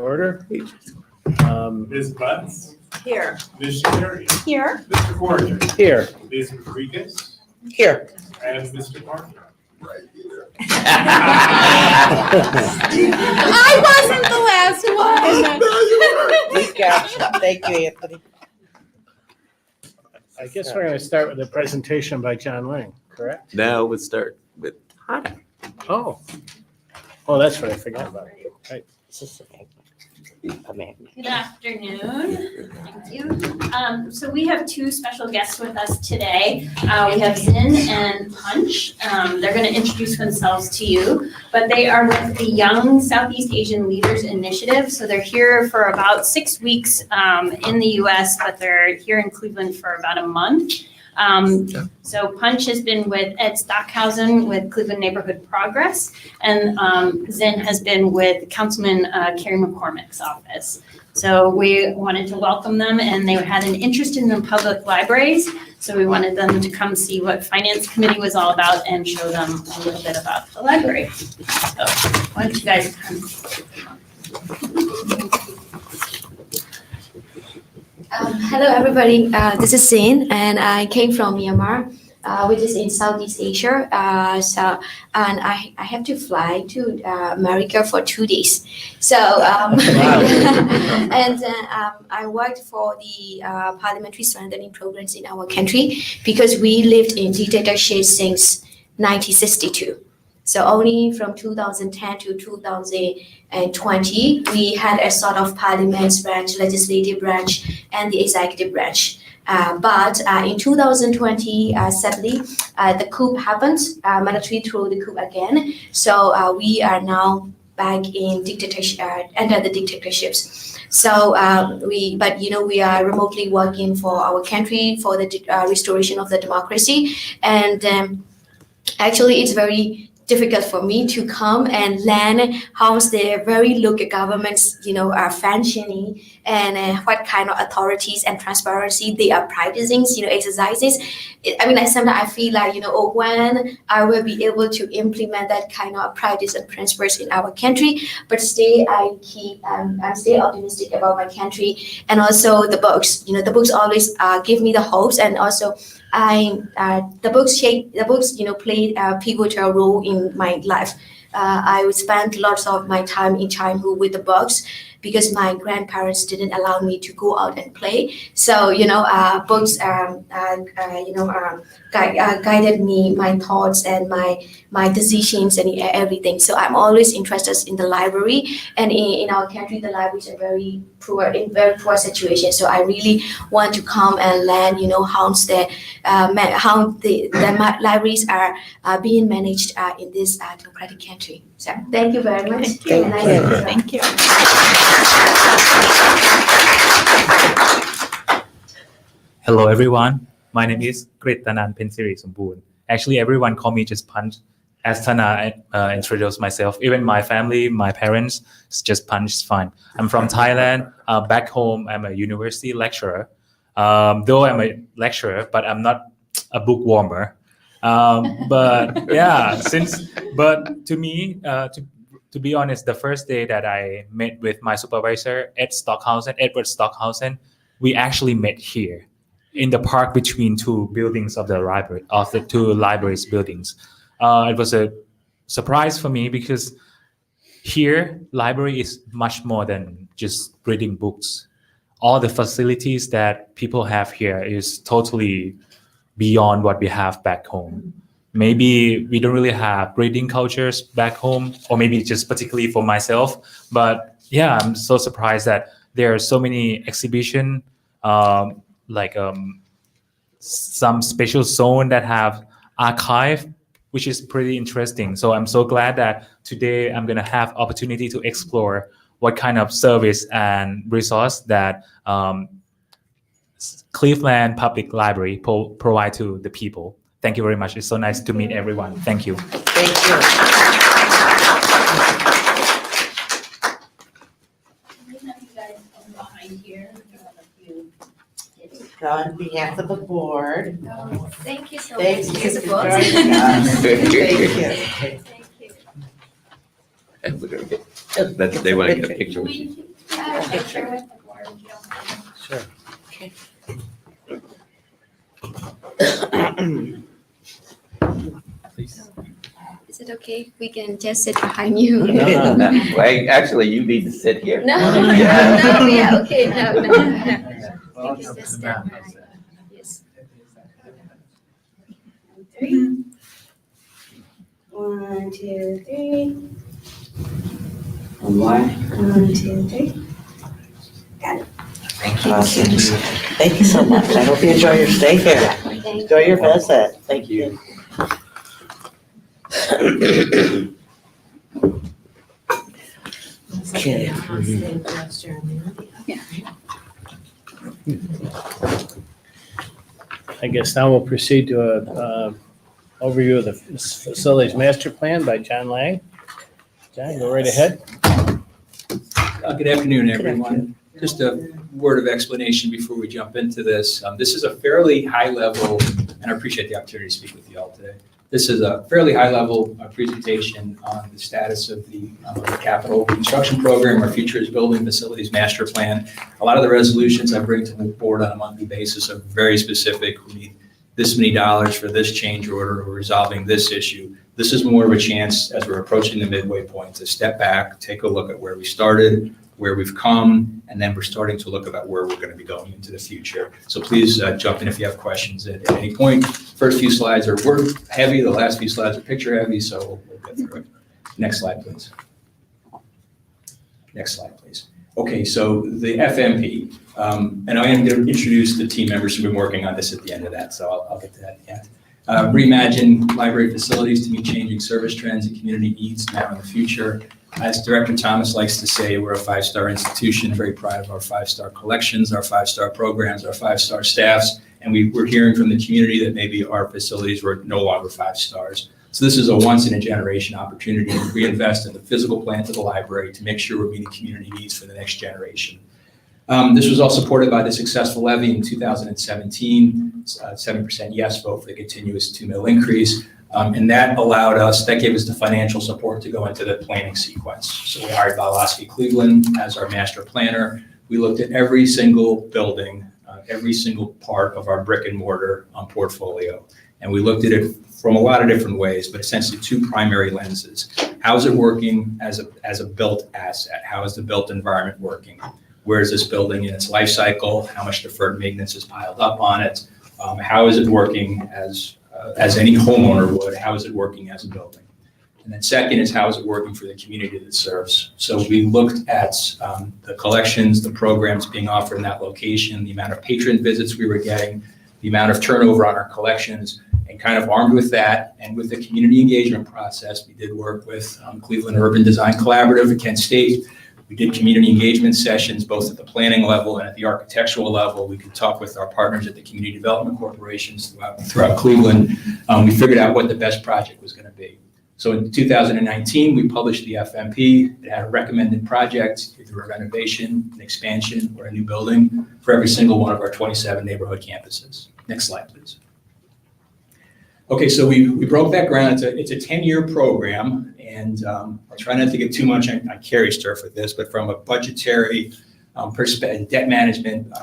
Order. Ms. Butts, Here. Ms. Sherry, Here. Mr. Forger, Here. Ms. Rodriguez, Here. and Mr. Parker. I wasn't the last one. We got you. Thank you, Anthony. I guess we're going to start with a presentation by John Lang, correct? Now we'll start with Hannah. Oh. Oh, that's what I forgot about. Right. Good afternoon. Thank you. So we have two special guests with us today. We have Zin and Punch. They're going to introduce themselves to you, but they are with the Young Southeast Asian Leaders Initiative. So they're here for about 6 weeks in the U.S., but they're here in Cleveland for about a month. So Punch has been with Ed Stockhausen with Cleveland Neighborhood Progress, and Zin has been with Councilman Kerry McCormick's office. So we wanted to welcome them, and they had an interest in the public libraries. So we wanted them to come see what Finance Committee was all about and show them a little bit about the library. So why don't you guys come? Hello, everybody. This is Zain, and I came from Myanmar, which is in Southeast Asia. And I have to fly to America for 2 days. So, I worked for the parliamentary strengthening programs in our country because we lived in dictatorship since 1962. So only from 2010 to 2020, we had a sort of parliament branch, legislative branch, and the executive branch. But in 2020, sadly, the coup happened, military threw the coup again. So we are now back in dictatorship, under the dictatorships. So we are remotely working for our country for the restoration of the democracy. And actually, it's very difficult for me to come and learn how the very local governments, are functioning and what kind of authorities and transparency they are practicing, exercises. Sometimes I feel like, when I will be able to implement that kind of practice and principles in our country. But still, I'm still optimistic about my country, and also the books. The books always give me the hopes, and also the books played a pivotal role in my life. I would spend lots of my time in childhood with the books because my grandparents didn't allow me to go out and play. So, books, guided me, my thoughts and my decisions and everything. So I'm always interested in the library, and in our country, the libraries are very poor situation. So I really want to come and learn, how the libraries are being managed in this democratic country. So thank you very much. Thank you. Hello, everyone. My name is Kritanan Pensiri Sumboon. Actually, everyone call me just Punch. As Tana introduced myself, even my family, my parents, it's just Punch is fine. I'm from Thailand. Back home, I'm a university lecturer. Though I'm a lecturer, but I'm not a bookwormer. But to me, to be honest, the first day that I met with my supervisor, Edward Stockhausen, we actually met here in the park between two buildings of the library, of the two libraries buildings. It was a surprise for me because here, library is much more than just reading books. All the facilities that people have here is totally beyond what we have back home. Maybe we don't really have reading cultures back home, or maybe just particularly for myself. But yeah, I'm so surprised that there are so many exhibitions, some special zone that have archive, which is pretty interesting. So I'm so glad that today I'm going to have opportunity to explore what kind of service and resource that Cleveland Public Library provide to the people. Thank you very much. It's so nice to meet everyone. Thank you. Thank you. On behalf of the board, Thank you so thank much. you for Support. joining us. Thank you. Thank you. And we're gonna get That they want to get a picture with you. We have a picture with the board, if you don't mind. Sure. Is it okay? We can just sit behind you. No, no. Well, actually, you need to sit here. No, Yeah. no, yeah, okay, no, no, no. We can just stand behind. Yes. One, two, three. One more. One, two, three. Awesome. Thank you so much. I hope you enjoy your stay here. Enjoy your visit. Thank you. Okay. I guess now we'll proceed to a overview of the facilities master plan by John Lang. John, go right ahead. Good afternoon, everyone. Just a word of explanation before we jump into this. This is a fairly high level, and I appreciate the opportunity to speak with you all today. This is a fairly high level presentation on the status of the capital construction program, our Futures Building Facilities Master Plan. A lot of the resolutions I bring to the board on a monthly basis are very specific. We need this many dollars for this change order or resolving this issue. This is more of a chance as we're approaching the midway point to step back, take a look at where we started, where we've come, and then we're starting to look about where we're going to be going into the future. So please jump in if you have questions at any point. First few slides are word heavy, the last few slides are picture heavy, so we'll get through it. Next slide, please. Next slide, please. Okay, so the FMP, and I am going to introduce the team members who've been working on this at the end of that, so I'll get to that yet. Reimagine library facilities to meet changing service trends and community needs now and in the future. As Director Thomas likes to say, we're a five-star institution, very proud of our five-star collections, our five-star programs, our five-star staffs, and we're hearing from the community that maybe our facilities were no longer 5 stars. So this is a once-in-a-generation opportunity to reinvest in the physical plant of the library to make sure we're meeting community needs for the next generation. This was all supported by the successful levy in 2017, 7% yes vote for the continuous $2 million increase. And that gave us the financial support to go into the planning sequence. So we hired Valosky Cleveland as our master planner. We looked at every single building, every single part of our brick and mortar portfolio. And we looked at it from a lot of different ways, but essentially 2 primary lenses. How is it working as a built asset? How is the built environment working? Where is this building in its life cycle? How much deferred maintenance is piled up on it? How is it working as any homeowner would? How is it working as a building? And then second is how is it working for the community that it serves? So we looked at the collections, the programs being offered in that location, the amount of patron visits we were getting, the amount of turnover on our collections, and kind of armed with that and with the community engagement process, we did work with Cleveland Urban Design Collaborative at Kent State. We did community engagement sessions, both at the planning level and at the architectural level. We could talk with our partners at the community development corporations throughout Cleveland. We figured out what the best project was going to be. So in 2019, we published the FMP. It had a recommended project, either a renovation, an expansion, or a new building for every single one of our 27 neighborhood campuses. Next slide, please. Okay, so we broke that ground. It's a 10-year program, and I'll try not to get too much on Carrie's turf with this, but from a budgetary debt management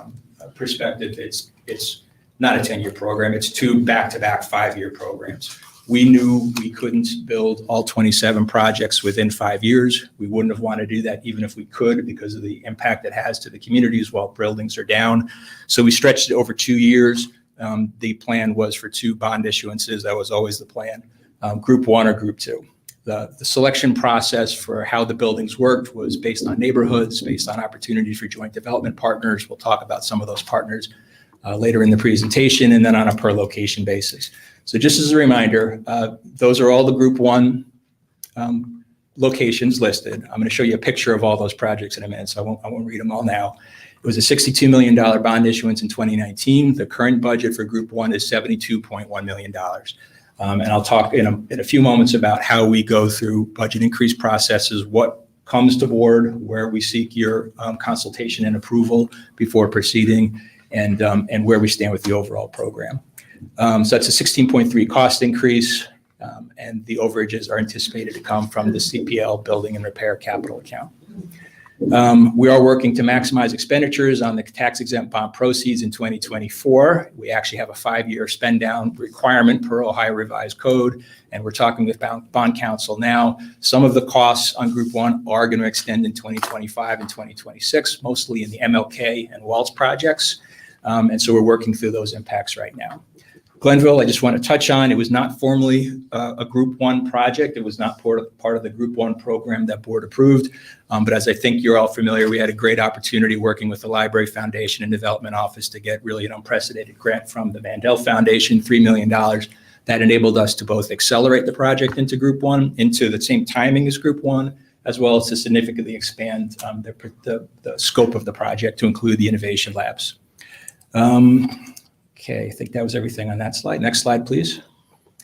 perspective, it's not a 10-year program. It's 2 back-to-back 5-year programs. We knew we couldn't build all 27 projects within 5 years. We wouldn't have wanted to do that even if we could because of the impact it has to the communities while buildings are down. So we stretched it over 2 years. The plan was for 2 bond issuances. That was always the plan, Group 1 or Group 2. The selection process for how the buildings worked was based on neighborhoods, based on opportunities for joint development partners. We'll talk about some of those partners later in the presentation, and then on a per location basis. So just as a reminder, those are all the Group 1 locations listed. I'm going to show you a picture of all those projects in a minute, so I won't read them all now. It was a $62 million bond issuance in 2019. The current budget for Group 1 is $72.1 million. And I'll talk in a few moments about how we go through budget increase processes, what comes to board, where we seek your consultation and approval before proceeding, and where we stand with the overall program. So that's a 16.3 cost increase. And the overages are anticipated to come from the CPL building and repair capital account. We are working to maximize expenditures on the tax-exempt bond proceeds in 2024. We actually have a 5-year spend down requirement per Ohio Revised Code, and we're talking with bond counsel now. Some of the costs on Group 1 are going to extend in 2025 and 2026, mostly in the MLK and Waltz projects. And so we're working through those impacts right now. Glenville, I just want to touch on, it was not formally a Group 1 project. It was not part of the Group 1 program that board approved. But as I think you're all familiar, we had a great opportunity working with the Library Foundation and Development Office to get really an unprecedented grant from the Mandel Foundation, $3 million. That enabled us to both accelerate the project into Group 1, into the same timing as Group 1, as well as to significantly expand the scope of the project to include the innovation labs. Okay, I think that was everything on that slide. Next slide, please.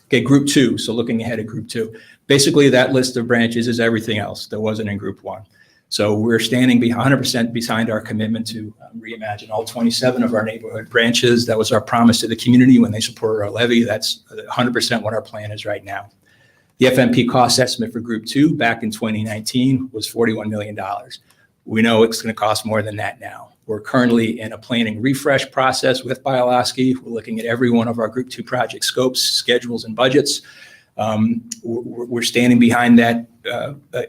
Okay, Group 2, so looking ahead at Group 2. Basically, that list of branches is everything else that wasn't in Group 1. So we're standing 100% behind our commitment to reimagine all 27 of our neighborhood branches. That was our promise to the community when they supported our levy. That's 100% what our plan is right now. The FMP cost estimate for Group 2 back in 2019 was $41 million. We know it's going to cost more than that now. We're currently in a planning refresh process with Bialowski. We're looking at every one of our Group 2 project scopes, schedules, and budgets. We're standing behind that,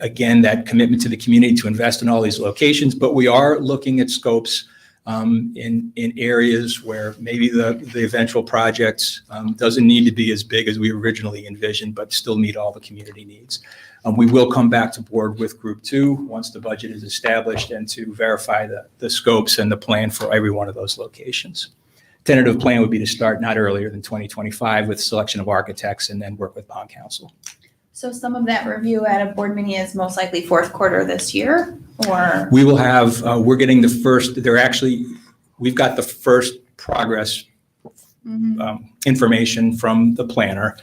again, that commitment to the community to invest in all these locations, but we are looking at scopes in areas where maybe the eventual project doesn't need to be as big as we originally envisioned, but still meet all the community needs. We will come back to board with Group 2 once the budget is established and to verify the scopes and the plan for every one of those locations. Tentative plan would be to start not earlier than 2025 with selection of architects and then work with bond counsel. So some of that review at a board meeting is most likely fourth quarter this year, or? We will have, we're getting the first, we've got the first progress information from the planner.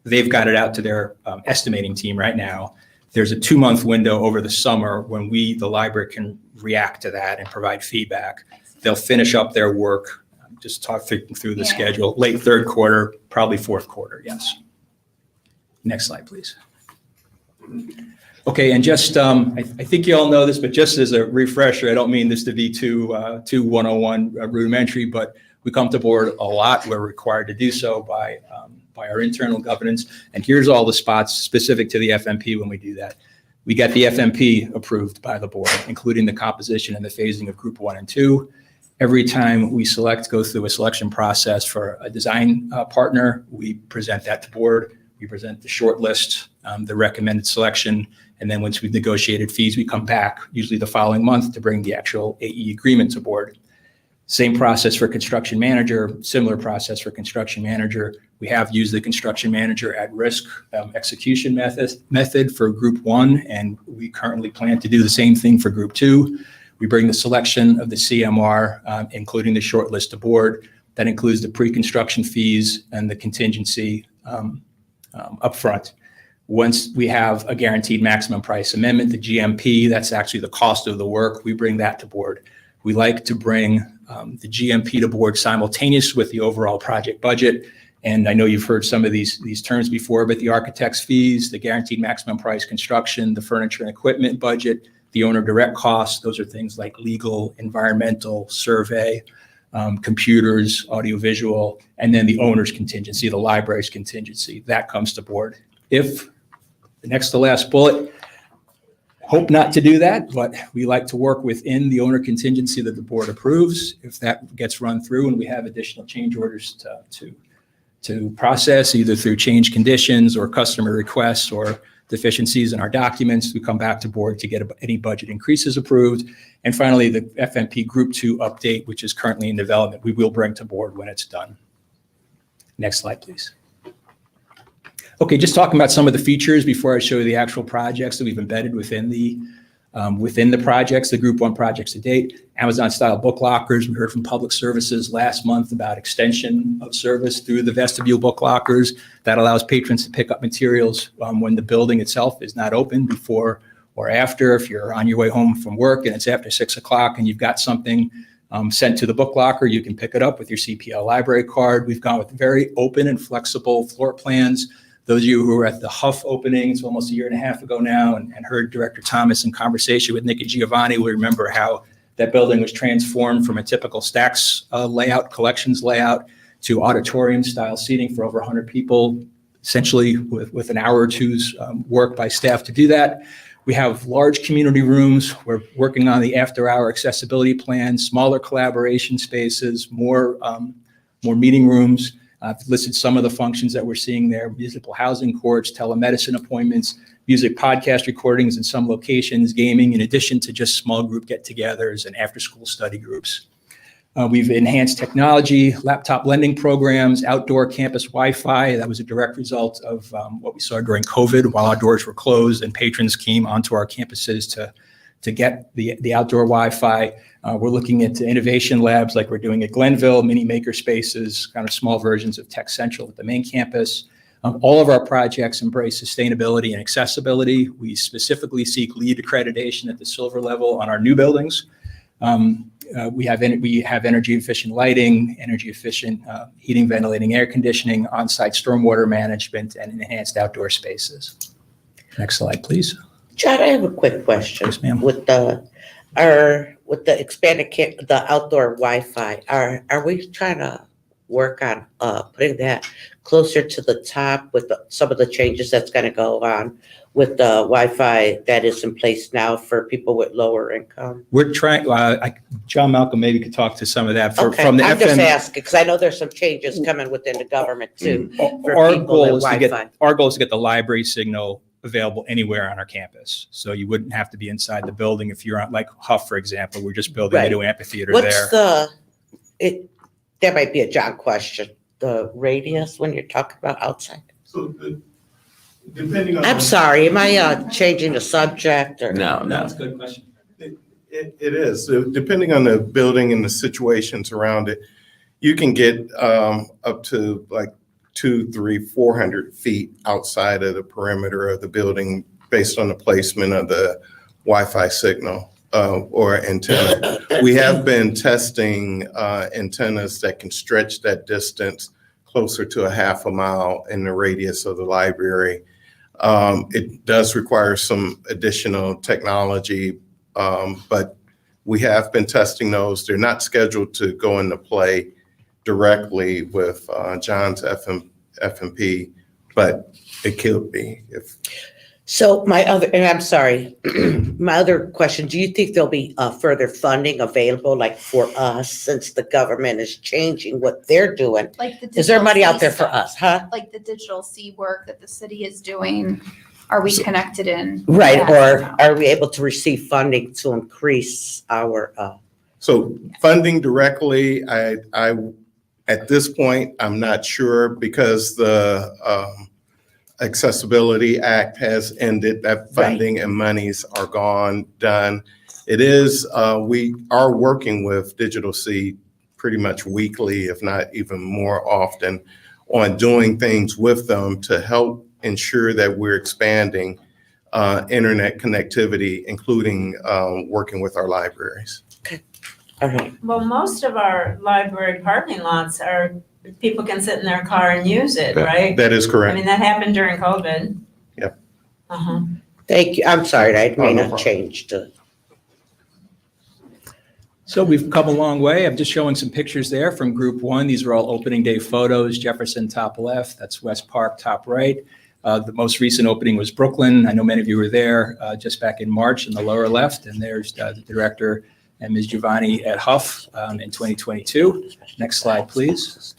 They've got it out to their estimating team right now. There's a 2-month window over the summer when we, the library, can react to that and provide feedback. They'll finish up their work, just talk through the schedule, late third quarter, probably fourth quarter, yes. Next slide, please. Okay, and just, I think you all know this, but just as a refresher, I don't mean this to be too 101 rudimentary, but we come to board a lot. We're required to do so by our internal governance. And here's all the spots specific to the FMP when we do that. We got the FMP approved by the board, including the composition and the phasing of Group 1 and 2. Every time we go through a selection process for a design partner, we present that to board. We present the short list, the recommended selection, and then once we've negotiated fees, we come back, usually the following month, to bring the actual AE agreement to board. Same process for construction manager, similar process for construction manager. We have used the construction manager at risk execution method for Group 1, and we currently plan to do the same thing for Group 2. We bring the selection of the CMR, including the short list to board. That includes the pre-construction fees and the contingency upfront. Once we have a guaranteed maximum price amendment, the GMP, that's actually the cost of the work, we bring that to board. We like to bring the GMP to board simultaneous with the overall project budget. And I know you've heard some of these terms before, but the architect's fees, the guaranteed maximum price construction, the furniture and equipment budget, the owner direct costs, those are things like legal, environmental, survey, computers, audiovisual, and then the owner's contingency, the library's contingency, that comes to board. If the next to last bullet, hope not to do that, but we like to work within the owner contingency that the board approves. If that gets run through and we have additional change orders to process, either through change conditions or customer requests or deficiencies in our documents, we come back to board to get any budget increases approved. And finally, the FMP Group 2 update, which is currently in development, we will bring to board when it's done. Next slide, please. Okay, just talking about some of the features before I show you the actual projects that we've embedded within the projects, the Group 1 projects to date. Amazon-style book lockers. We heard from Public Services last month about extension of service through the vestibule book lockers. That allows patrons to pick up materials when the building itself is not open, before or after. If you're on your way home from work and it's after 6 o'clock and you've got something sent to the book locker, you can pick it up with your CPL library card. We've gone with very open and flexible floor plans. Those of you who were at the Huff opening, it's almost a year and a half ago now, and heard Director Thomas in conversation with Nick and Giovanni, will remember how that building was transformed from a typical stacks layout, collections layout, to auditorium-style seating for over 100 people, essentially with an hour or two's work by staff to do that. We have large community rooms. We're working on the after-hour accessibility plan, smaller collaboration spaces, more meeting rooms. I've listed some of the functions that we're seeing there: municipal housing courts, telemedicine appointments, music podcast recordings in some locations, gaming, in addition to just small group get-togethers and after-school study groups. We've enhanced technology, laptop lending programs, outdoor campus Wi-Fi. That was a direct result of what we saw during COVID while our doors were closed and patrons came onto our campuses to get the outdoor Wi-Fi. We're looking at innovation labs like we're doing at Glenville, mini maker spaces, kind of small versions of Tech Central at the main campus. All of our projects embrace sustainability and accessibility. We specifically seek LEED accreditation at the silver level on our new buildings. We have energy efficient lighting, energy efficient heating, ventilating, air conditioning, on-site stormwater management, and enhanced outdoor spaces. Next slide, please. John, I have a quick question. Yes, ma'am. With the expanded the outdoor Wi-Fi, are we trying to work on putting that closer to the top with some of the changes that's going to go on with the Wi-Fi that is in place now for people with lower income? We're trying, John Malcolm maybe could talk to some of that. Okay, From the I'm just FM, asking, because I know there's some changes coming within the government too. for our people goal with is to get, Wi-Fi. our goal is to get the library signal available anywhere on our campus. So you wouldn't have to be inside the building if you're on, like Huff, for example. We're just building a Right. new amphitheater What's there. that might be a John question, the radius when you're talking about outside? So depending on. I'm sorry, am I changing the subject or? No, That's a good question. It is. So depending on the building and the situations around it, you can get up to like 200, 300, 400 feet outside of the perimeter of the building based on the placement of the Wi-Fi signal or antenna. We have been testing antennas that can stretch that distance closer to a half a mile in the radius of the library. It does require some additional technology, but we have been testing those. They're not scheduled to go into play directly with John's FMP, but it could be if. So and I'm sorry, my other question, do you think there'll be further funding available like for us since the government is changing what they're doing? Like the Is there digital money C out there for stuff, us, huh? like the digital C work that the city is doing? Are we connected in? Right, that or somehow? are we able to receive funding to increase our, So funding directly, I at this point, I'm not sure because the Accessibility Act has ended. That funding and monies are done. It is, we are working with Digital C pretty much weekly, if not even more often, on doing things with them to help ensure that we're expanding internet connectivity, including working with our libraries. all right, Well, most of our library parking lots are, people can sit in their car and use it, right? That is I correct. mean, that happened during COVID. Yep. Uh-huh. thank you, I'm sorry, I Oh, may no not problem. change the. So we've come a long way. I'm just showing some pictures there from Group 1. These are all opening day photos. Jefferson, top left. That's West Park, top right. The most recent opening was Brooklyn. I know many of you were there just back in March in the lower left. And there's the director and Ms. Giovanni at Huff in 2022. Next slide, please.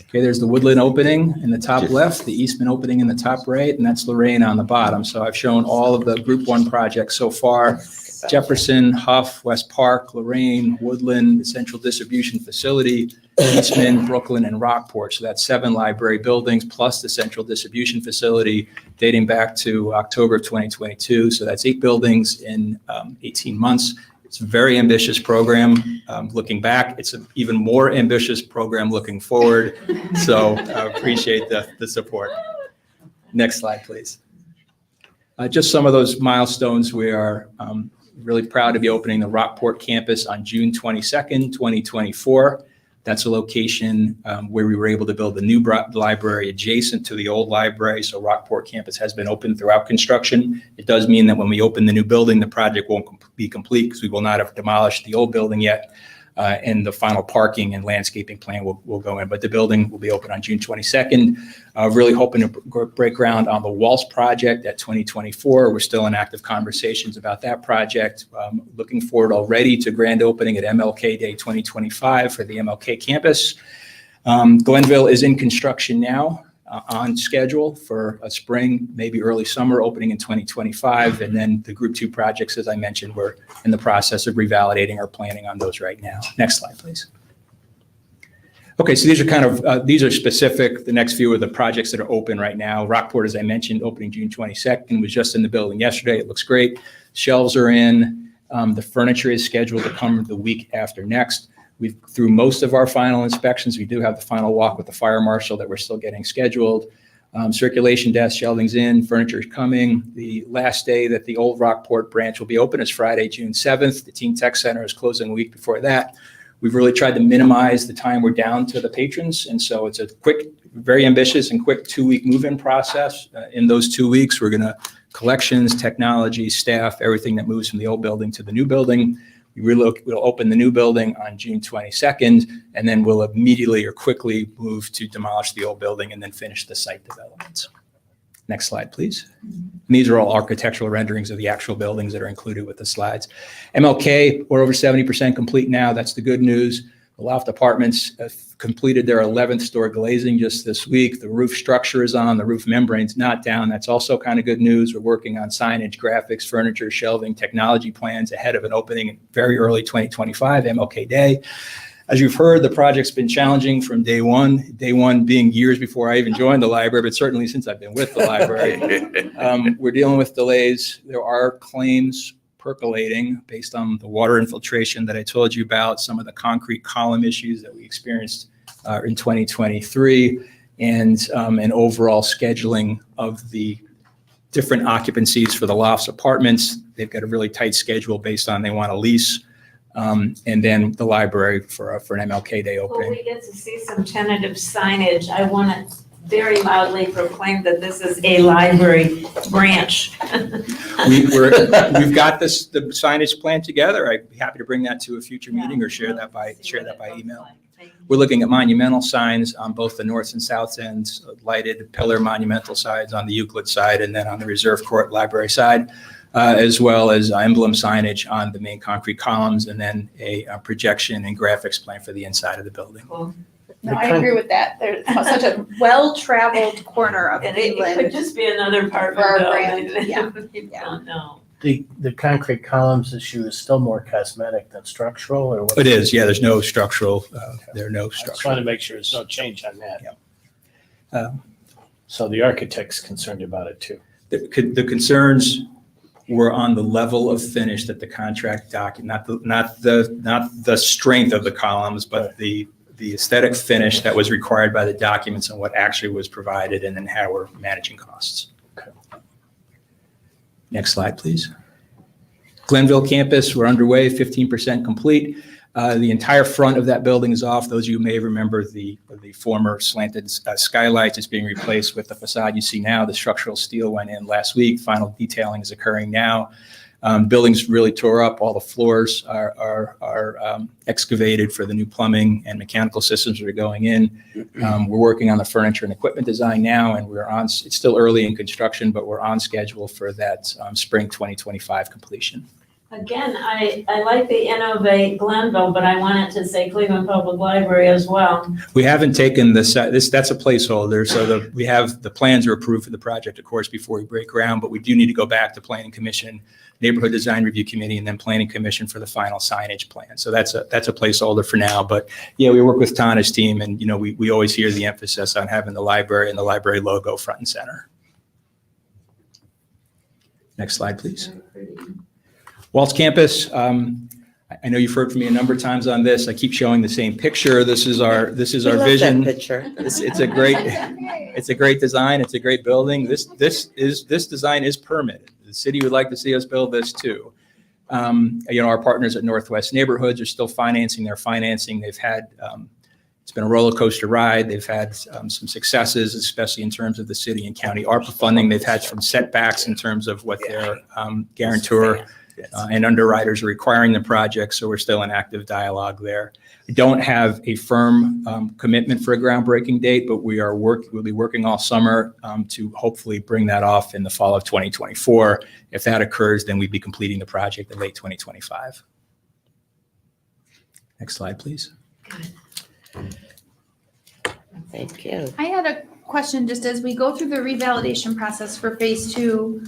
Okay, there's the Woodland opening in the top left, the Eastman opening in the top right, and that's Lorraine on the bottom. So I've shown all of the Group 1 projects so far. Jefferson, Huff, West Park, Lorraine, Woodland, the Central Distribution Facility, Eastman, Brooklyn, and Rockport. So that's 7 library buildings plus the Central Distribution Facility dating back to October of 2022. So that's 8 buildings in 18 months. It's a very ambitious program. Looking back, it's an even more ambitious program looking forward. So I appreciate the support. Next slide, please. Just some of those milestones. We are really proud to be opening the Rockport campus on June 22nd, 2024. That's a location where we were able to build a new library adjacent to the old library. So Rockport campus has been open throughout construction. It does mean that when we open the new building, the project won't be complete because we will not have demolished the old building yet. And the final parking and landscaping plan will go in. But the building will be open on June 22nd. Really hoping to break ground on the Waltz project at 2024. We're still in active conversations about that project. Looking forward already to grand opening at MLK Day 2025 for the MLK campus. Glenville is in construction now, on schedule for a spring, maybe early summer opening in 2025. And then the Group 2 projects, as I mentioned, we're in the process of revalidating our planning on those right now. Next slide, please. Okay, so these are kind of, these are specific. The next few are the projects that are open right now. Rockport, as I mentioned, opening June 22nd, was just in the building yesterday. It looks great. Shelves are in. The furniture is scheduled to come the week after next. We've through most of our final inspections. We do have the final walk with the fire marshal that we're still getting scheduled. Circulation desk, shelving's in, furniture is coming. The last day that the old Rockport branch will be open is Friday, June 7th. The Teen Tech Center is closing a week before that. We've really tried to minimize the time we're down to the patrons. And so it's a quick, very ambitious and quick 2-week move-in process. In those 2 weeks, we're gonna collections, technology, staff, everything that moves from the old building to the new building. We'll open the new building on June 22nd, and then we'll immediately or quickly move to demolish the old building and then finish the site developments. Next slide, please. And these are all architectural renderings of the actual buildings that are included with the slides. MLK, we're over 70% complete now. That's the good news. The Loft Apartments completed their 11th story glazing just this week. The roof structure is on, the roof membrane's not down. That's also kind of good news. We're working on signage, graphics, furniture, shelving, technology plans ahead of an opening in very early 2025, MLK Day. As you've heard, the project's been challenging from day one being years before I even joined the library, but certainly since I've been with the library. We're dealing with delays. There are claims percolating based on the water infiltration that I told you about, some of the concrete column issues that we experienced in 2023, and an overall scheduling of the different occupancies for the Lofts Apartments. They've got a really tight schedule based on they want a lease, and then the library for an MLK Day opening. Well, we get to see some tentative signage. I want to very loudly proclaim that this is a library branch. We've got the signage plan together. I'd be happy to bring that to a future meeting or share that by email. We're looking at monumental signs on both the north and south ends, lighted pillar monumental signs on the Euclid side and then on the Reserve Court Library side, as well as emblem signage on the main concrete columns, and then a projection and graphics plan for the inside of the building. Cool. No, I agree with that. There's such a well-traveled corner of And it could England. just be another part For our of the brand, building. yeah. People don't know. The concrete columns issue is still more cosmetic than structural, or what? It is, yeah, there's no structural, there are no I just want structural. to make sure there's no change on that. Yeah. So the architect's concerned about it too. The concerns were on the level of finish that the contract document, not the strength of the columns, but the aesthetic finish that was required by the documents and what actually was provided, and then how we're managing costs. Okay. Next slide, please. Glenville campus, we're underway, 15% complete. The entire front of that building is off. Those of you may remember the former slanted skylights is being replaced with the facade you see now. The structural steel went in last week. Final detailing is occurring now. Buildings really tore up. All the floors are excavated for the new plumbing and mechanical systems that are going in. We're working on the furniture and equipment design now, and it's still early in construction, but we're on schedule for that spring 2025 completion. Again, I like the Innovate Glenville, but I wanted to say Cleveland Public Library as well. We haven't taken that's a placeholder. So we have the plans are approved for the project, of course, before we break ground, but we do need to go back to Planning Commission, Neighborhood Design Review Committee, and then Planning Commission for the final signage plan. So that's a placeholder for now. But yeah, we work with Tana's team, and we always hear the emphasis on having the library and the library logo front and center. Next slide, please. Waltz campus. I know you've heard from me a number of times on this. I keep showing the same picture. This is our We love vision. that picture. It's a great design. It's a great building. This design is permitted. The city would like to see us build this too. Our partners at Northwest Neighborhoods are still financing their financing. They've had It's been a roller coaster ride. They've had some successes, especially in terms of the city and county ARPA funding. They've had some setbacks in terms of what their guarantor and underwriters are requiring the project. So we're still in active dialogue there. I don't have a firm commitment for a groundbreaking date, but we'll be working all summer to hopefully bring that off in the fall of 2024. If that occurs, then we'd be completing the project in late 2025. Next slide, please. Thank you. I had a question just as we go through the revalidation process for phase 2.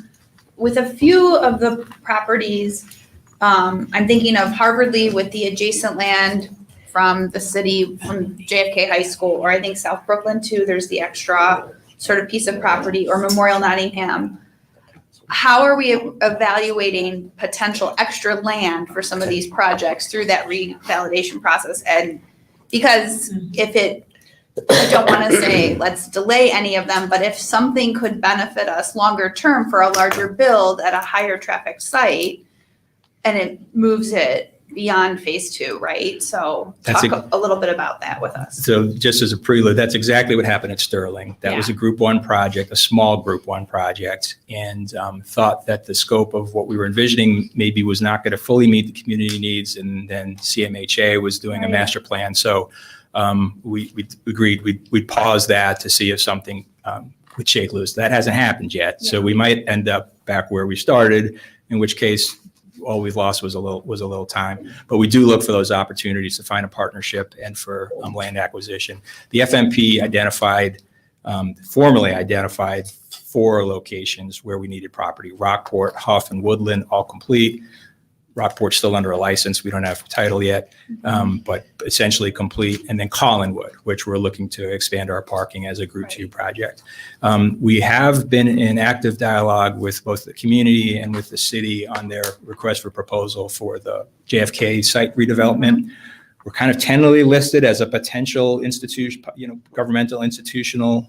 With a few of the properties, I'm thinking of Harvard Lee with the adjacent land from the city, from JFK High School, or I think South Brooklyn too, there's the extra sort of piece of property, or Memorial Nottingham. How are we evaluating potential extra land for some of these projects through that revalidation process? And because I don't want to say let's delay any of them, but if something could benefit us longer term for a larger build at a higher traffic site, and it moves it beyond phase 2, right? So That's talk a little bit about that with us. So just as a prelude, that's exactly what happened at Sterling. That was a Group 1 project, a small Group 1 project, and thought that the scope of what we were envisioning maybe was not going to fully meet the community needs, and then CMHA was doing a master plan. So we agreed we'd pause that to see if something would shake loose. That hasn't happened yet. So we might end up back where we started, in which case all we've lost was a little time. But we do look for those opportunities to find a partnership and for land acquisition. The FMP formally identified 4 locations where we needed property: Rockport, Huff, and Woodland, all complete. Rockport's still under a license. We don't have title yet, but essentially complete. And then Collinwood, which we're looking to expand our parking as a Group 2 project. We have been in active dialogue with both the community and with the city on their request for proposal for the JFK site redevelopment. We're kind of tentatively listed as a potential institution, governmental institutional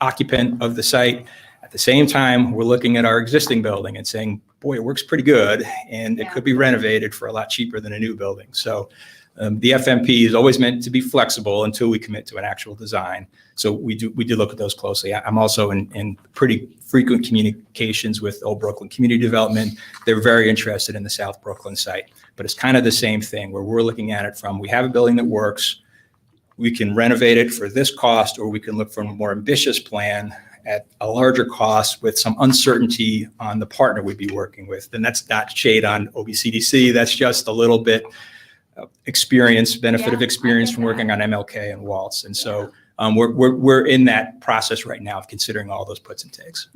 occupant of the site. At the same time, we're looking at our existing building and saying, boy, it works pretty good, and it could be renovated for a lot cheaper than a new building. So the FMP is always meant to be flexible until we commit to an actual design. So we do look at those closely. I'm also in pretty frequent communications with Old Brooklyn Community Development. They're very interested in the South Brooklyn site, but it's kind of the same thing where we're looking at it from, we have a building that works, we can renovate it for this cost, or we can look for a more ambitious plan at a larger cost with some uncertainty on the partner we'd be working with. And that's not shade on OBCDC. That's just a little bit of benefit of experience from working on MLK and Waltz. And so we're in that process right now of considering all those puts and takes.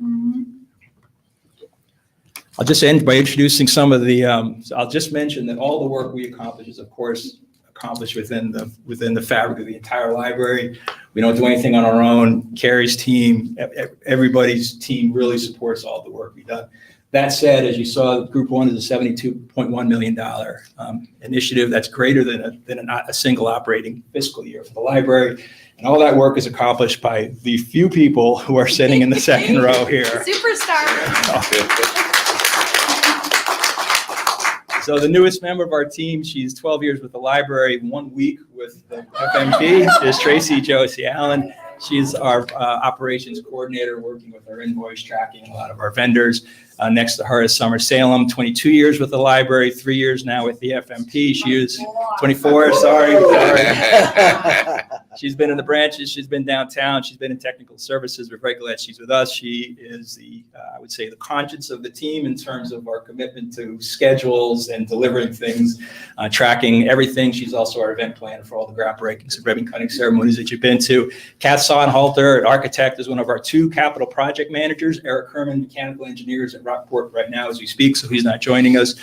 I'll just end by introducing some of the, I'll just mention that all the work we accomplish is, of course, accomplished within the fabric of the entire library. We don't do anything on our own. Carrie's team, everybody's team really supports all the work we've done. That said, as you saw, Group 1 is a $72.1 million initiative that's greater than a single operating fiscal year for the library. And all that work is accomplished by the few people who are sitting in the second row here. Superstar. So the newest member of our team, she's 12 years with the library, 1 week with the FMP, is Tracy Josie Allen. She's our operations coordinator, working with our invoice tracking and a lot of our vendors. Next to her is Summer Salem, 22 years with the library, 3 years now with the FMP. She is 24, sorry. She's been in the branches, she's been downtown, she's been in technical services. We're very glad she's with us. She is I would say, the conscience of the team in terms of our commitment to schedules and delivering things, tracking everything. She's also our event planner for all the groundbreakings and ribbon cutting ceremonies that you've been to. Kat Sonhalter, an architect, is one of our 2 capital project managers. Eric Herman, mechanical engineers at Rockport right now as we speak, so he's not joining us.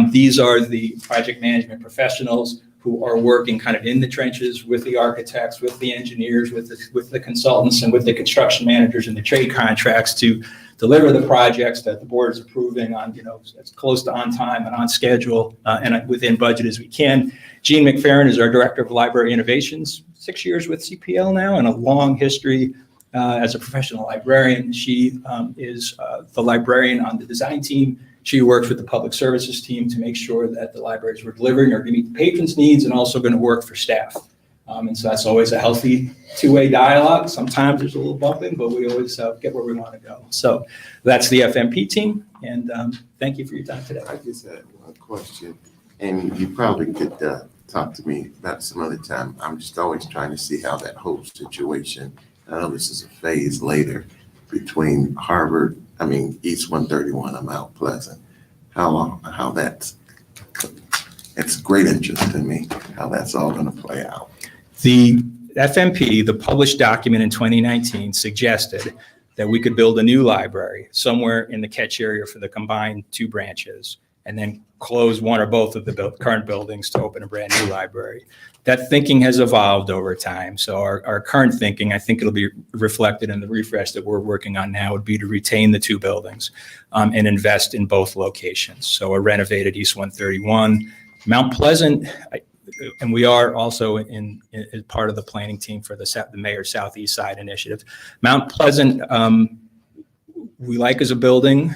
These are the project management professionals who are working kind of in the trenches with the architects, with the engineers, with the consultants, and with the construction managers and the trade contracts to deliver the projects that the board is approving on, as close to on time and on schedule and within budget as we can. Jean McFerrin is our Director of Library Innovations, 6 years with CPL now, and a long history as a professional librarian. She is the librarian on the design team. She works with the public services team to make sure that the libraries we're delivering are going to meet the patrons' needs and also going to work for staff. And so that's always a healthy two-way dialogue. Sometimes there's a little bumping, but we always get where we want to go. So that's the FMP team, and thank you for your time today. I just had one question, and you probably could talk to me about some other time. I'm just always trying to see how that whole situation, I know this is a phase later, between East 131 and Mount Pleasant, how that's, it's great interest to me, how that's all going to play out. The FMP, the published document in 2019, suggested that we could build a new library somewhere in the catch area for the combined two branches, and then close one or both of the current buildings to open a brand new library. That thinking has evolved over time. So our current thinking, I think it'll be reflected in the refresh that we're working on now, would be to retain the two buildings and invest in both locations. So a renovated East 131, Mount Pleasant, and we are also in part of the planning team for the Mayor's Southeast Side Initiative. Mount Pleasant, we like as a building.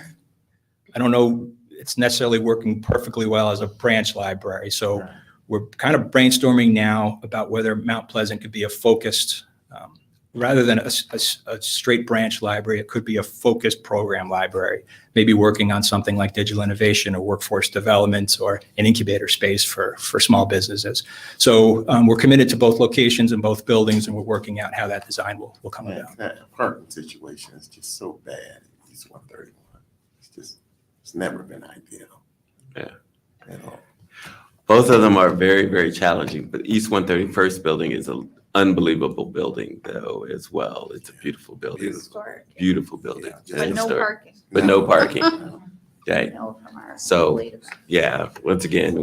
I don't know, it's necessarily working perfectly well as a branch library. So we're kind of brainstorming now about whether Mount Pleasant could be a focused, rather than a straight branch library, it could be a focused program library, maybe working on something like digital innovation or workforce development or an incubator space for small businesses. So we're committed to both locations and both buildings, and we're working out how that design will come about. That parking situation is just so bad at East 131. It's never been ideal. Yeah. At all. Both of them are very, very challenging, but East 131st building is an unbelievable building though as well. It's a beautiful building. Beautiful building. Yeah. But And no historic. parking. But no parking. Okay. No from our So, latest. yeah, once again,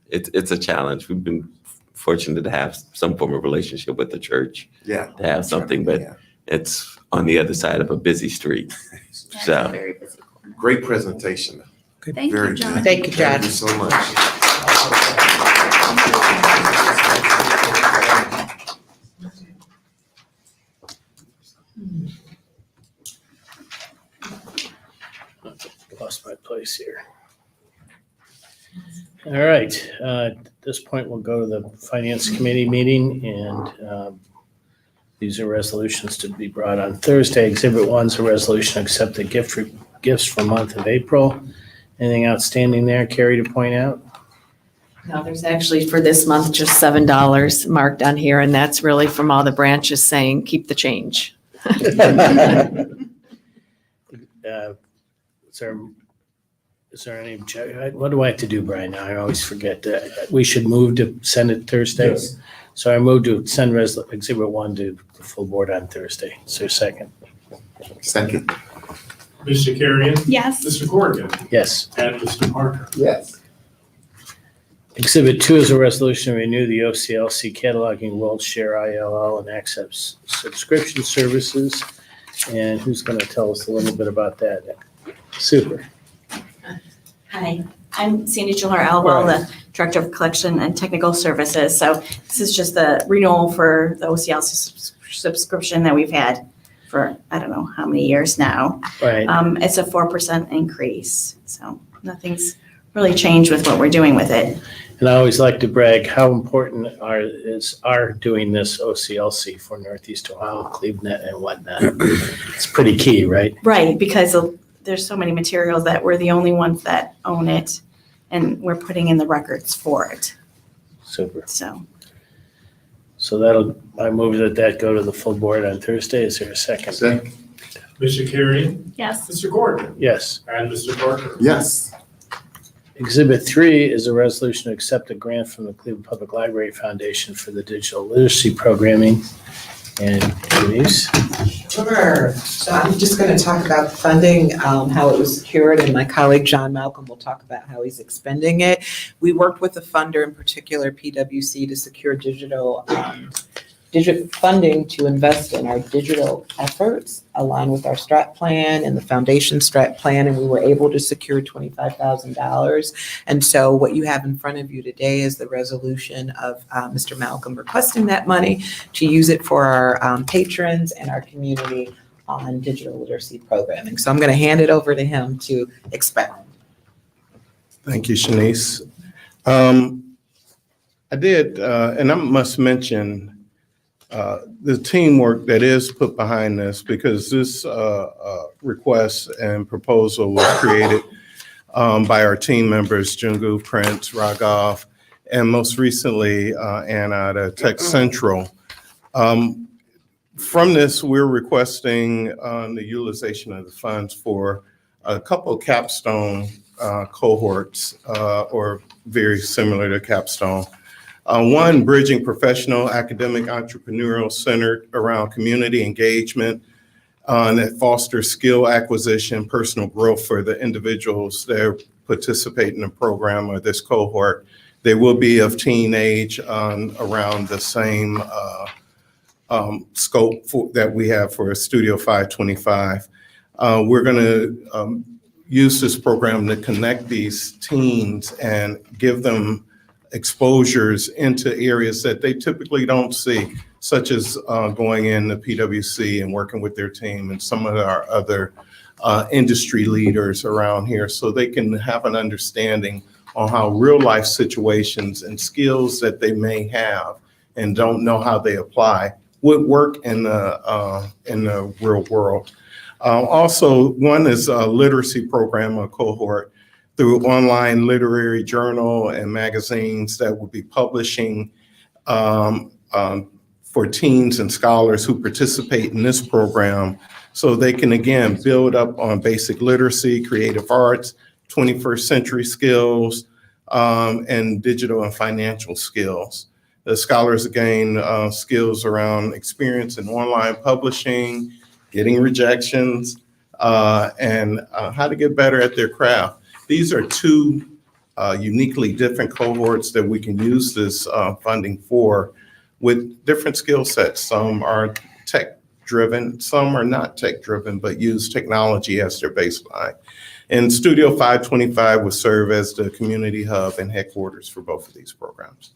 it's a challenge. We've been fortunate to have some form of relationship with the church, Yeah. to have something, but Yeah. it's on the other side of a busy street. That's So- a very busy corner. Great presentation. Thank you, Very John. good. Thank you, John. Thank you so much. Lost my place here. All right, at this point, we'll go to the Finance Committee meeting, and these are resolutions to be brought on Thursday. Exhibit 1 is a resolution to accept the gifts for month of April. Anything outstanding there, Carrie, to point out? No, there's actually for this month just $7 marked on here, and that's really from all the branches saying, keep the change. Is there any, what do I have to do, Brian? Now, I always forget that. We should move to send it Thursday? Yes. So I move to send Exhibit 1 to the full board on Thursday. Is there a second? Second. Ms. Shakarian? Yes. Mr. Corrigan? Yes. And Mr. Parker? Yes. Exhibit 2 is a resolution to renew the OCLC cataloging World Share ILL and Access subscription services. And who's going to tell us a little bit about that? Super. Hi, I'm Sandy Jiller Elwell, the Director of Collection and Technical Services. So this is just the renewal for the OCLC subscription that we've had for, I don't know how many years now. Right. It's a 4% increase, so nothing's really changed with what we're doing with it. And I always like to brag how important is our doing this OCLC for Northeast Ohio, Cleveland, and whatnot. It's pretty key, right? Right, because there's so many materials that we're the only ones that own it, and we're putting in the records for it. Super. So So I move that go to the full board on Thursday. Is there a second? Second. Ms. Shakarian? Yes. Mr. Corrigan? Yes. And Mr. Parker? Yes. Exhibit 3 is a resolution to accept a grant from the Cleveland Public Library Foundation for the digital literacy programming. And Denise? Sure. So I'm just going to talk about funding, how it was secured, and my colleague John Malcolm will talk about how he's expending it. We worked with the funder, in particular PwC, to secure digital funding to invest in our digital efforts, aligned with our strat plan and the foundation strat plan, and we were able to secure $25,000. And so what you have in front of you today is the resolution of Mr. Malcolm requesting that money to use it for our patrons and our community on digital literacy programming. So I'm going to hand it over to him to expound. Thank you, Shanice. I did, and I must mention the teamwork that is put behind this, because this request and proposal was created by our team members, Jungu, Prince, Raghav, and most recently, Anna at Tech Central. From this, we're requesting the utilization of the funds for a couple capstone cohorts, or very similar to capstone. One, bridging professional, academic, entrepreneurial, centered around community engagement that fosters skill acquisition, personal growth for the individuals that participate in the program or this cohort. They will be of teen age, around the same scope that we have for Studio 525. We're going to use this program to connect these teens and give them exposures into areas that they typically don't see, such as going in the PwC and working with their team and some of our other industry leaders around here, so they can have an understanding on how real life situations and skills that they may have and don't know how they apply would work in the real world. Also, one is a literacy program, a cohort through online literary journal and magazines that will be publishing for teens and scholars who participate in this program, so they can, again, build up on basic literacy, creative arts, 21st century skills, and digital and financial skills. The scholars gain skills around experience in online publishing, getting rejections, and how to get better at their craft. These are two uniquely different cohorts that we can use this funding for, with different skill sets. Some are tech-driven, some are not tech-driven, but use technology as their baseline. And Studio 525 will serve as the community hub and headquarters for both of these programs.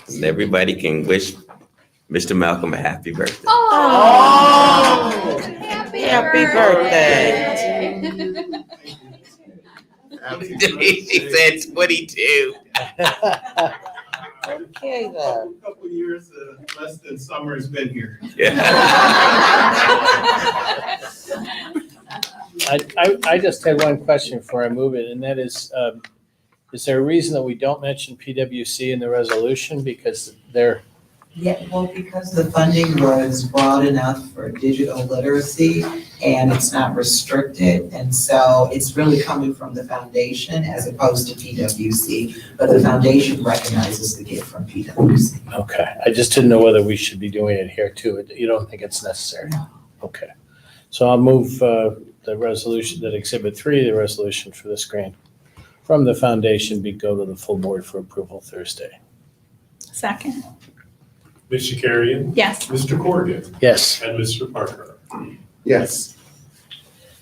And everybody can wish Mr. Malcolm a happy birthday. Oh, happy birthday. He said 22. Okay, then. A couple years less than Summer's been here. I just had one question before I move it, and that is there a reason that we don't mention PwC in the resolution? Because they're Yeah, well, because the funding was broad enough for digital literacy and it's not restricted. And so it's really coming from the foundation as opposed to PwC, but the foundation recognizes the gift from PwC. okay. I just didn't know whether we should be doing it here too. You don't think it's necessary? Okay. So I'll move the resolution, that Exhibit 3, the resolution for this grant from the foundation, go to the full board for approval Thursday. Second. Ms. Shakarian? Yes. Mr. Corrigan? Yes. And Mr. Parker? Yes.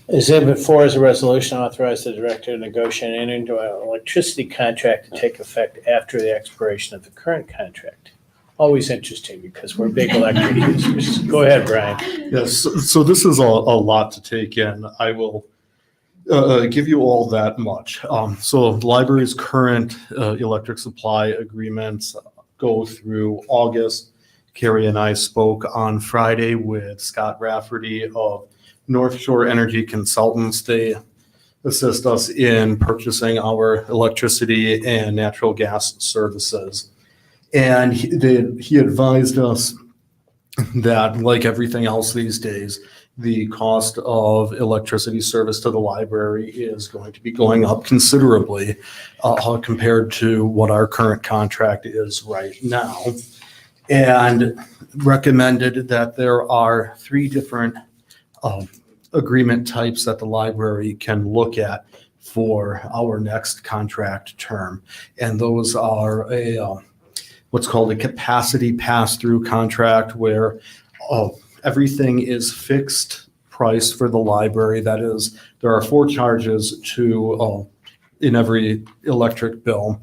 Exhibit 4 is a resolution authorizing the director to negotiate and enter into an electricity contract to take effect after the expiration of the current contract. Always interesting because we're big electric users. Go ahead, Brian. Yes, so this is a lot to take in. I will give you all that much. So the library's current electric supply agreements go through August. Carrie and I spoke on Friday with Scott Rafferty of North Shore Energy Consultants. They assist us in purchasing our electricity and natural gas services. And he advised us that, like everything else these days, the cost of electricity service to the library is going to be going up considerably compared to what our current contract is right now. And recommended that there are 3 different agreement types that the library can look at for our next contract term. And those are what's called a capacity pass-through contract, where everything is fixed price for the library. That is, there are 4 charges to in every electric bill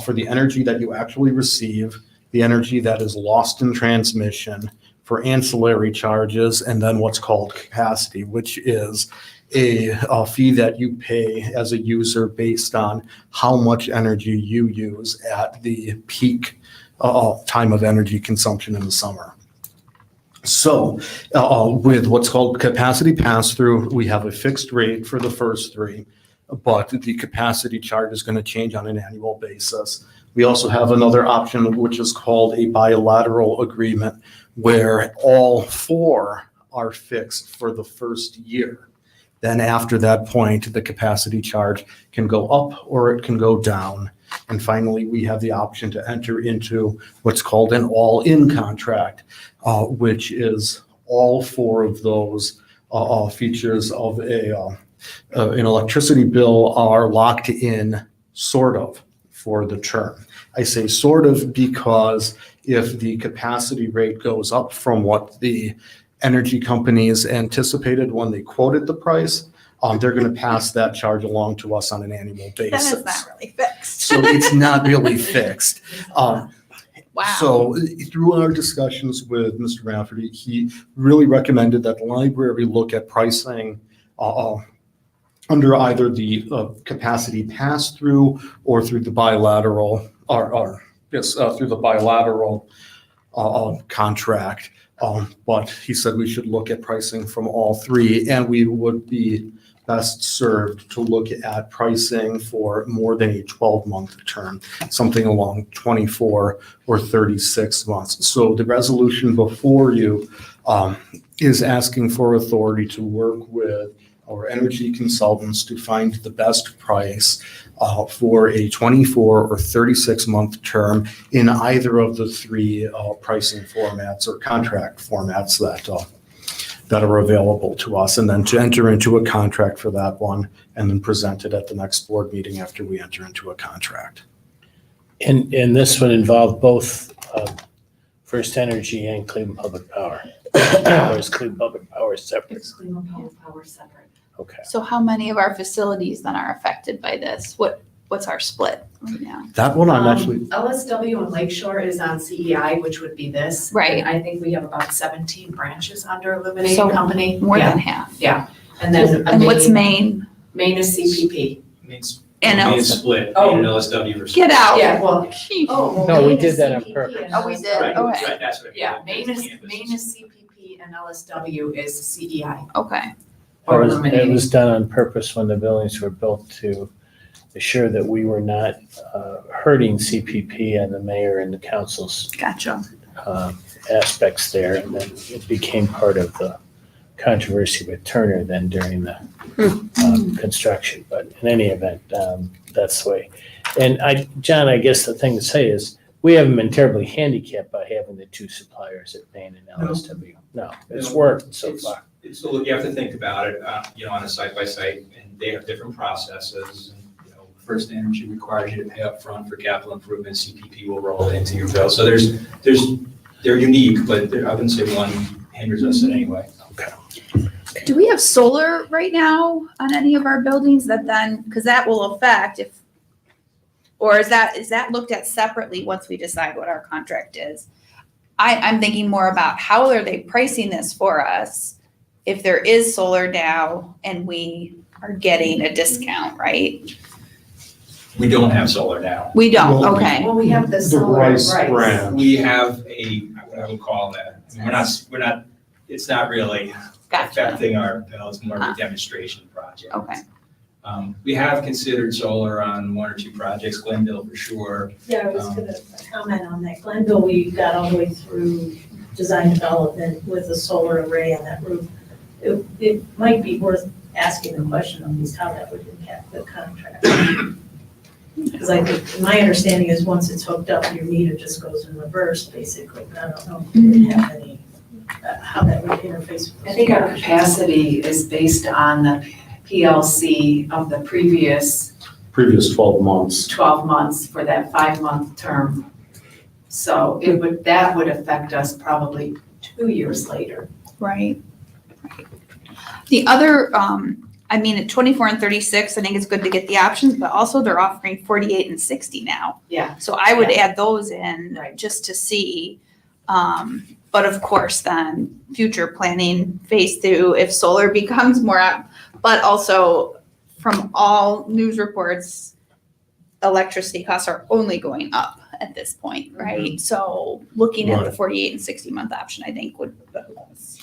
for the energy that you actually receive, the energy that is lost in transmission, for ancillary charges, and then what's called capacity, which is a fee that you pay as a user based on how much energy you use at the peak time of energy consumption in the summer. So with what's called capacity pass-through, we have a fixed rate for the first three, but the capacity charge is going to change on an annual basis. We also have another option, which is called a bilateral agreement, where all four are fixed for the first year. Then after that point, the capacity charge can go up or it can go down. And finally, we have the option to enter into what's called an all-in contract, which is all four of those features of an electricity bill are locked in, sort of, for the term. I say sort of because if the capacity rate goes up from what the energy companies anticipated when they quoted the price, they're going to pass that charge along to us on an annual basis. That is not really fixed. So it's not really fixed. Wow. So through our discussions with Mr. Rafferty, he really recommended that the library look at pricing under either the capacity pass-through or through the bilateral, through the bilateral contract. But he said we should look at pricing from all three, and we would be best served to look at pricing for more than a 12-month term, something along 24 or 36 months. So the resolution before you is asking for authority to work with our energy consultants to find the best price for a 24 or 36-month term in either of the three pricing formats or contract formats that are available to us, and then to enter into a contract for that one and then present it at the next board meeting after we enter into a contract. And this would involve both First Energy and Cleveland Public Power. Or is Cleveland Public Power separate? It's Cleveland Public Power separate. Okay. So how many of our facilities then are affected by this? What's our split right now? That one I'm actually, LSW and Lakeshore is on CEI, which would be this. Right. And I think we have about 17 branches under Illuminating So Company. more Yeah. than half. Yeah. And then. And what's Maine? Maine is CPP. Means And Main LSW. split, Oh. Main and LSW versus. Get out. Yeah, well, Sheesh. No, we did that on purpose. Oh, we did, Right, okay, right, that's what I mean. Yeah, Maine is Campus. CPP and LSW is CEI. okay. Or It Illuminating. was done on purpose when the buildings were built to assure that we were not hurting CPP and the mayor and the council's Gotcha. aspects there. And then it became part of the controversy with Turner then during the construction. But in any event, that's the way. And John, I guess the thing to say is we haven't been terribly handicapped by having the two suppliers at Maine and LSW. No, it's worked so far. So you have to think about it, on a site by site, and they have different processes. And, First Energy requires you to pay up front for capital improvements. CPP will roll it into your bill. So they're unique, but I wouldn't say one hinders us in any way. Okay. Do we have solar right now on any of our buildings that then, because that will affect or is that looked at separately once we decide what our contract is? I'm thinking more about how are they pricing this for us if there is solar now and we are getting a discount, right? We don't have solar now. We don't, Well, okay. Well, we have the the solar Rice rights. branch. We have what I would call that. I mean, we're not, it's not really Gotcha. affecting our bill. It's more of a demonstration project. Okay. We have considered solar on one or two projects, Glenville for sure. Yeah, I was gonna comment on that. Glenville, we got all the way through design development with a solar array on that roof. It might be worth asking the question at least how that would impact the contract. Because I think, my understanding is once it's hooked up, your meter just goes in reverse, basically. I don't know if you would have any, how that would interface with. I think our capacity is based on the PLC of the previous 12 months. 12 months for that 5-month term. So that would affect us probably 2 years later. Right. The other, at 24 and 36, I think it's good to get the options, but also they're offering 48 and 60 now. Yeah. So I would add those in just to see. But of course, then future planning phase two, if solar becomes more, but also from all news reports, electricity costs are only going up at this point, right? So looking at the Right. 48 and 60-month option, I think would behoove us.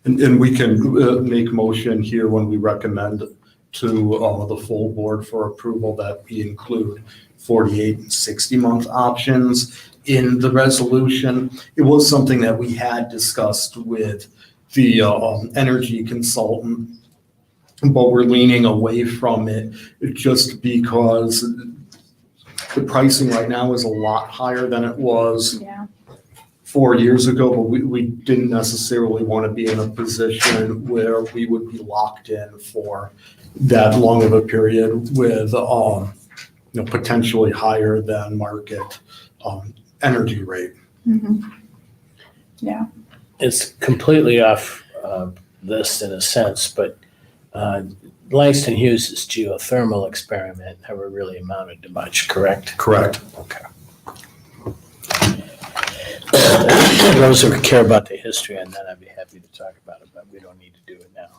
And we can make motion here when we recommend to the full board for approval that we include 48 and 60-month options in the resolution. It was something that we had discussed with the energy consultant, but we're leaning away from it just because the pricing right now is a lot higher than it was Yeah. 4 years ago, but we didn't necessarily want to be in a position where we would be locked in for that long of a period with, potentially higher than market energy rate. Yeah. It's completely off this in a sense, but Langston Hughes' geothermal experiment never really amounted to much, correct? Correct. Okay. Those who care about the history on that, I'd be happy to talk about it, but we don't need to do it now.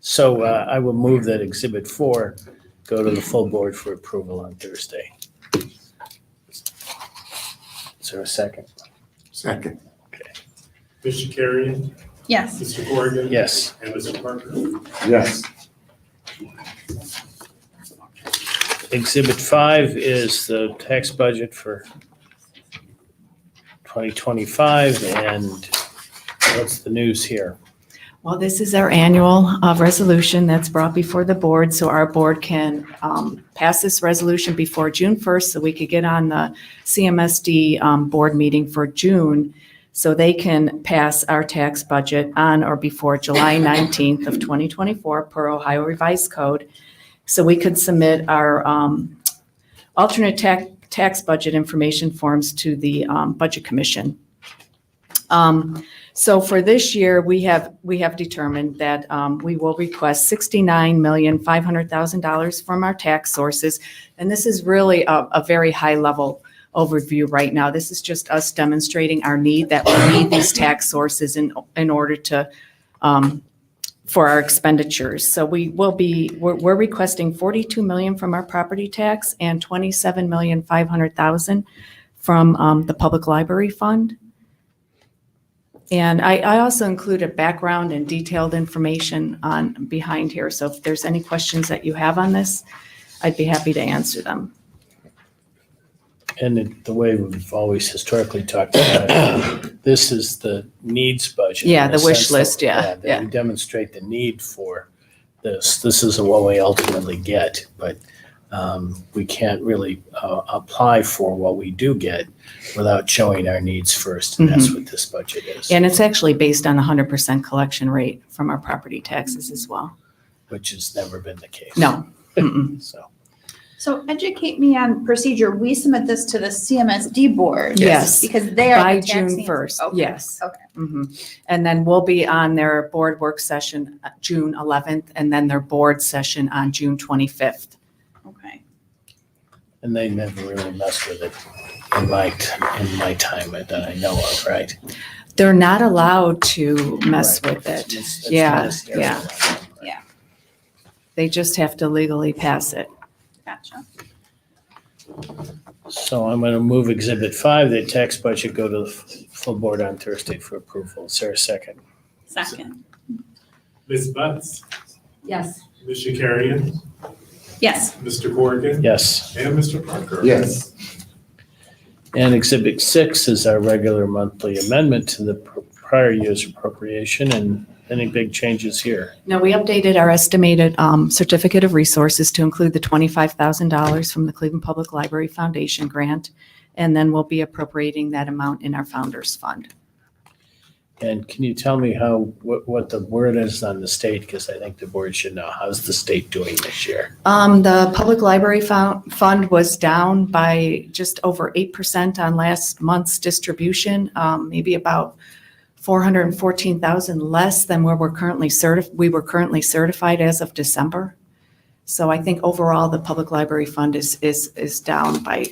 So I will move that Exhibit 4 go to the full board for approval on Thursday. Is there a second? Second. Ms. Shakarian, Yes. Mr. Corrigan. Yes. And Mr. Parker. Yes. Exhibit 5 is the tax budget for 2025, and what's the news here? Well, this is our annual resolution that's brought before the board, so our board can pass this resolution before June 1st, so we could get on the CMSD board meeting for June, so they can pass our tax budget on or before July 19th of 2024 per Ohio Revised Code. So we could submit our alternate tax budget information forms to the Budget Commission. So for this year, we have determined that we will request $69,500,000 from our tax sources. And this is really a very high level overview right now. This is just us demonstrating our need, that we need these tax sources in order to for our expenditures. So we're requesting $42 million from our property tax and $27,500,000 from the Public Library Fund. And I also included background and detailed information on behind here. So if there's any questions that you have on this, I'd be happy to answer them. And the way we've always historically talked about it, this is the needs budget. Yeah, in a the wish sense that- list, yeah, that we demonstrate the need for this. This isn't what we ultimately get, but we can't really apply for what we do get without showing our needs first, and that's what this budget is. And it's actually based on 100% collection rate from our property taxes as well. Which has never been the case. No. Mm-mm. So educate me on procedure. We submit this to the CMSD board. Yes. Because they are By the June taxing- 1st, Okay. yes. Okay. Mhm. And then we'll be on their board work session June 11th, and then their board session on June 25th. Okay. And they never really messed with it in my time that I know of, right? They're not allowed to mess Right. with it. It's Yeah, ministerial. yeah. They just have to legally pass it. Gotcha. So I'm going to move Exhibit 5, the tax budget, go to the full board on Thursday for approval. Is there a second? Second. Ms. Butts, Yes. Ms. Shakarian, Yes. Mr. Corrigan. Yes. And Mr. Parker. Yes. And Exhibit 6 is our regular monthly amendment to the prior year's appropriation, and any big changes here? No, we updated our estimated certificate of resources to include the $25,000 from the Cleveland Public Library Foundation grant, and then we'll be appropriating that amount in our Founders Fund. And can you tell me what the word is on the state? Because I think the board should know. How's the state doing this year? The Public Library Fund was down by just over 8% on last month's distribution, maybe about $414,000 less than where we were currently certified as of December. So I think overall, the Public Library Fund is down by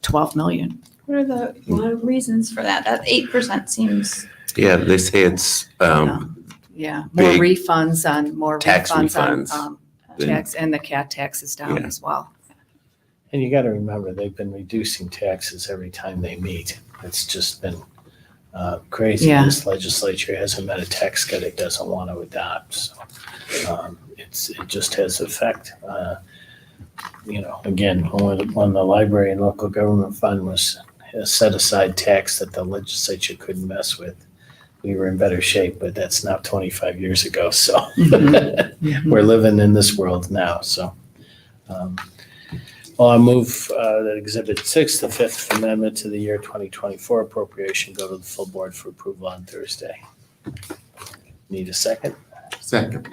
12 million. What are the reasons for that? That 8% seems, Yeah, they say it's, Yeah, more Big refunds on, more tax refunds on refunds than- tax, and the cat tax is down Yeah. as well. And you got to remember, they've been reducing taxes every time they meet. It's just been crazy. Yeah. This legislature hasn't met a tax cut it doesn't want to adopt. So it just has effect. Again, when the library and local government fund was a set aside tax that the legislature couldn't mess with, we were in better shape, but that's now 25 years ago. So we're living in this world now. So I move that Exhibit 6, the Fifth Amendment to the year 2024 appropriation, go to the full board for approval on Thursday. Need a second? Second.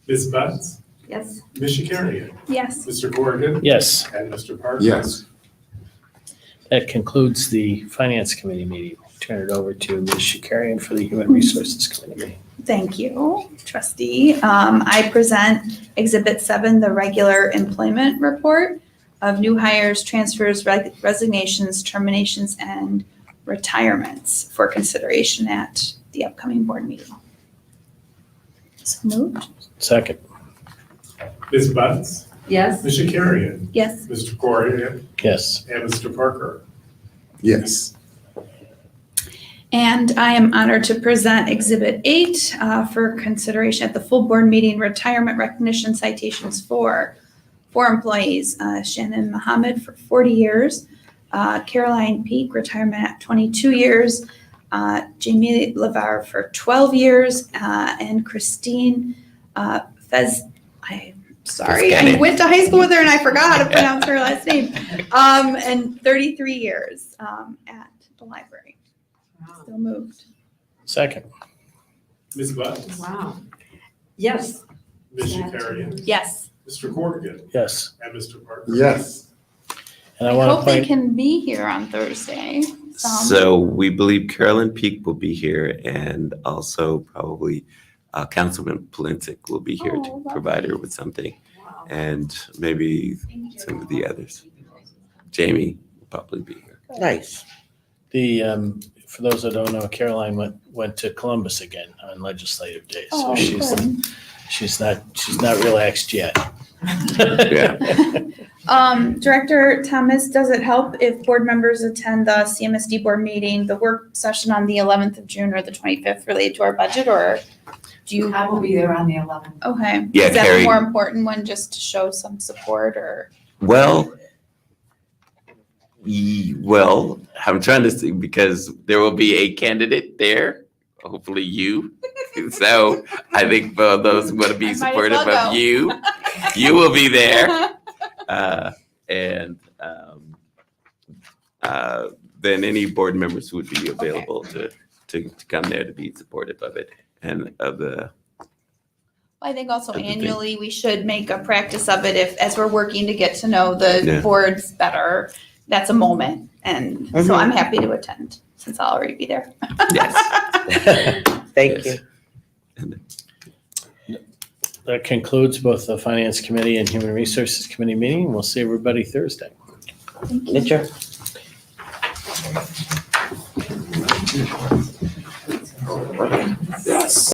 Ms. Butts? Yes. Ms. Shakarian? yes. Mr. Corrigan? Yes, And Mr. Parker? Yes. that concludes the Finance Committee meeting. Turn it over to Ms. Shakarian for the Human Resources Committee meeting. Thank you, trustee. I present Exhibit 7, the regular employment report of new hires, transfers, resignations, terminations, and retirements for consideration at the upcoming board meeting. So moved? Second. Ms. Butts? Yes. Ms. Shakarian? Yes. Mr. Corrigan? Yes. And Mr. Parker? Yes. And I am honored to present Exhibit 8 for consideration at the full board meeting, retirement recognition citations for four employees. Shannon Mohammed for 40 years, Caroline Peak, retirement at 22 years, Jamie LeVar for 12 years, and Christine sorry, I went to high school with her and I forgot how to pronounce her last name, and 33 years at the library. Still moved. Second. Ms. Butts? Wow. Yes. Ms. Shakarian? Yes. Mr. Corrigan? Yes. And Mr. Parker? Yes. And I I want to hope they point, can be here on Thursday. So we believe Carolyn Peak will be here, and also probably Councilman Polinsik will be here to provide her with something. And maybe some of the others. Jamie will probably be here. Nice. for those that don't know, Caroline went to Columbus again on legislative day. So Oh, good. she's not relaxed yet. Yeah. Director Thomas, does it help if board members attend the CMSD board meeting, the work session on the 11th of June or the 25th related to our budget, or do you? I will be there on the 11th. Okay. Yeah, Is that Carrie. the more important one, just to show some support, or? Well, well, I'm trying to see, because there will be a candidate there, hopefully you. So I think for those who want to I be might as supportive well of go. you will be there. And then any board members who would be available to come there to be supportive of it and of the, I think also Good thing. annually, we should make a practice of it as we're working to get to know the Yeah. boards better. That's a moment, and so I'm happy to attend, since I'll already be there. yes. Thank Yes. you. That concludes both the Finance Committee and Human Resources Committee meeting. We'll see everybody Thursday. Thank you. Mitchell?